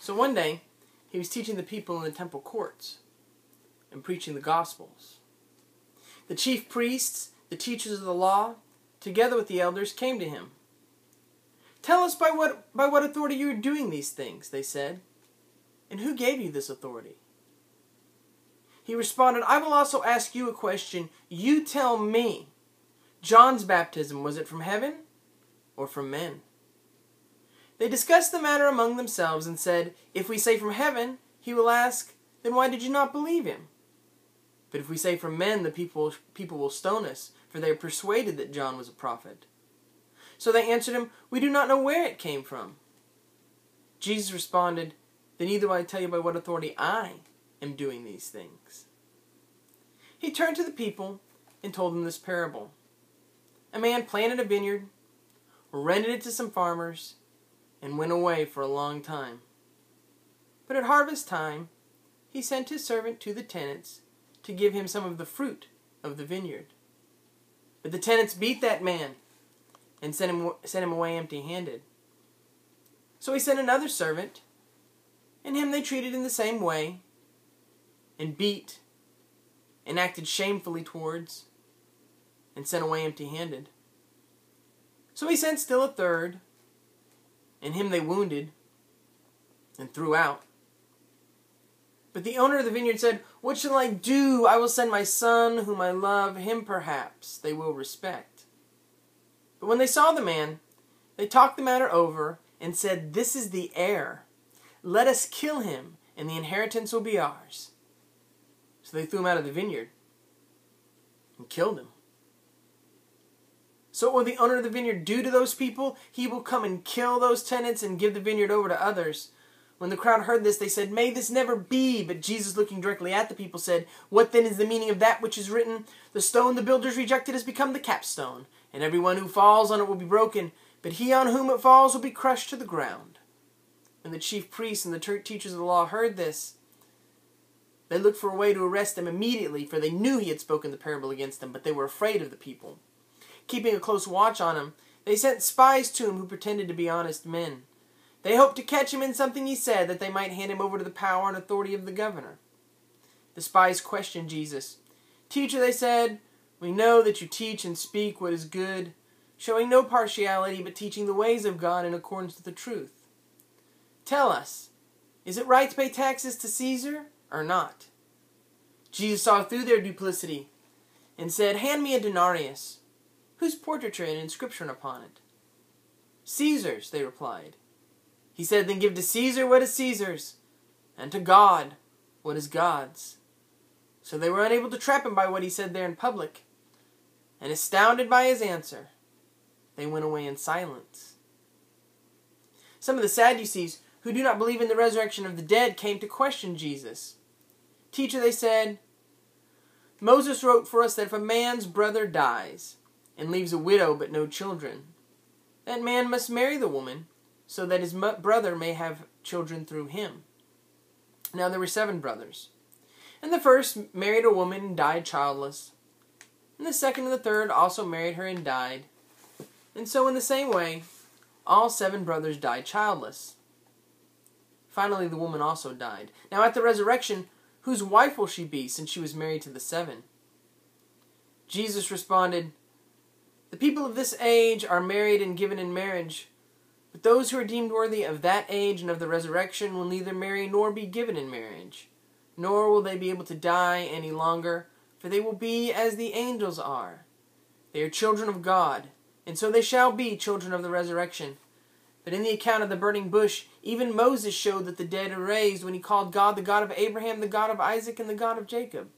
So one day, he was teaching the people in the temple courts and preaching the Gospels. The chief priests, the teachers of the law, together with the elders, came to him. "Tell us by what authority you are doing these things," they said. "And who gave you this authority?" He responded, "I will also ask you a question. You tell me, John's baptism, was it from heaven or from men?" They discussed the matter among themselves and said, "If we say from heaven," he will ask, "then why did you not believe him? But if we say from men, the people will stone us, for they are persuaded that John was a prophet." So they answered him, "We do not know where it came from." Jesus responded, "Then neither will I tell you by what authority I am doing these things." He turned to the people and told them this parable. A man planted a vineyard, rented it to some farmers, and went away for a long time. But at harvest time, he sent his servant to the tenants to give him some of the fruit of the vineyard. But the tenants beat that man and sent him away empty-handed. So he sent another servant, and him they treated in the same way, and beat, and acted shamefully towards, and sent away empty-handed. So he sent still a third, and him they wounded, and threw out. But the owner of the vineyard said, "What shall I do? I will send my son, whom I love. Him perhaps they will respect." But when they saw the man, they talked the matter over, and said, "This is the heir. Let us kill him, and the inheritance will be ours." So they threw him out of the vineyard and killed him. So what will the owner of the vineyard do to those people? He will come and kill those tenants and give the vineyard over to others. When the crowd heard this, they said, "May this never be." But Jesus, looking directly at the people, said, "What then is the meaning of that which is written? The stone the builders rejected has become the capstone, and everyone who falls on it will be broken, but he on whom it falls will be crushed to the ground." When the chief priests and the teachers of the law heard this, they looked for a way to arrest him immediately, for they knew he had spoken the parable against them, but they were afraid of the people. Keeping a close watch on him, they sent spies to him who pretended to be honest men. They hoped to catch him in something he said, that they might hand him over to the power and authority of the governor. The spies questioned Jesus. "Teacher," they said, "we know that you teach and speak what is good, showing no partiality, but teaching the ways of God in accordance with the truth. Tell us, is it right to pay taxes to Caesar or not?" Jesus saw through their duplicity and said, "Hand me a denarius. Whose portraiture and inscription upon it?" "Caesar's," they replied. He said, "Then give to Caesar what is Caesar's, and to God what is God's." So they were unable to trap him by what he said there in public, and astounded by his answer, they went away in silence. Some of the Sadducees, who do not believe in the resurrection of the dead, came to question Jesus. "Teacher," they said, "Moses wrote for us that if a man's brother dies and leaves a widow but no children, that man must marry the woman, so that his brother may have children through him." Now there were 7 brothers, and the first married a woman and died childless, and the second and the third also married her and died, and so in the same way all 7 brothers died childless. Finally the woman also died. Now at the resurrection, whose wife will she be, since she was married to the 7? Jesus responded, "The people of this age are married and given in marriage, but those who are deemed worthy of that age and of the resurrection will neither marry nor be given in marriage, nor will they be able to die any longer, for they will be as the angels are. They are children of God, and so they shall be children of the resurrection. But in the account of the burning bush, even Moses showed that the dead are raised when he called God the God of Abraham, the God of Isaac, and the God of Jacob.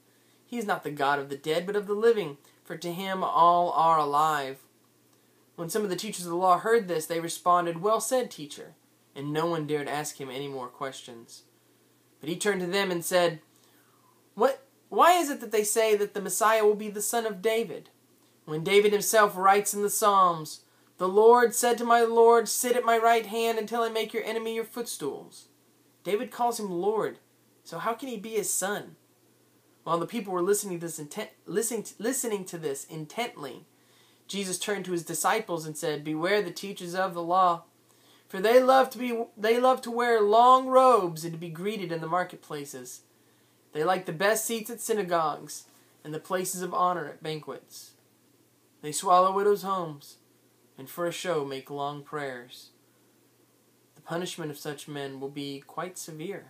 He is not the God of the dead, but of the living, for to him all are alive." When some of the teachers of the law heard this, they responded, "Well said, teacher," and no one dared ask him any more questions. But he turned to them and said, Why is it that they say that the Messiah will be the son of David? When David himself writes in the Psalms, 'The Lord said to my Lord, sit at my right hand until I make your enemy your footstools.' David calls him Lord, so how can he be his son?" While the people were listening to this intently, Jesus turned to his disciples and said, "Beware the teachers of the law, For they love to wear long robes and to be greeted in the marketplaces. They like the best seats at synagogues and the places of honor at banquets. They swallow widows' homes and for a show make long prayers. The punishment of such men will be quite severe.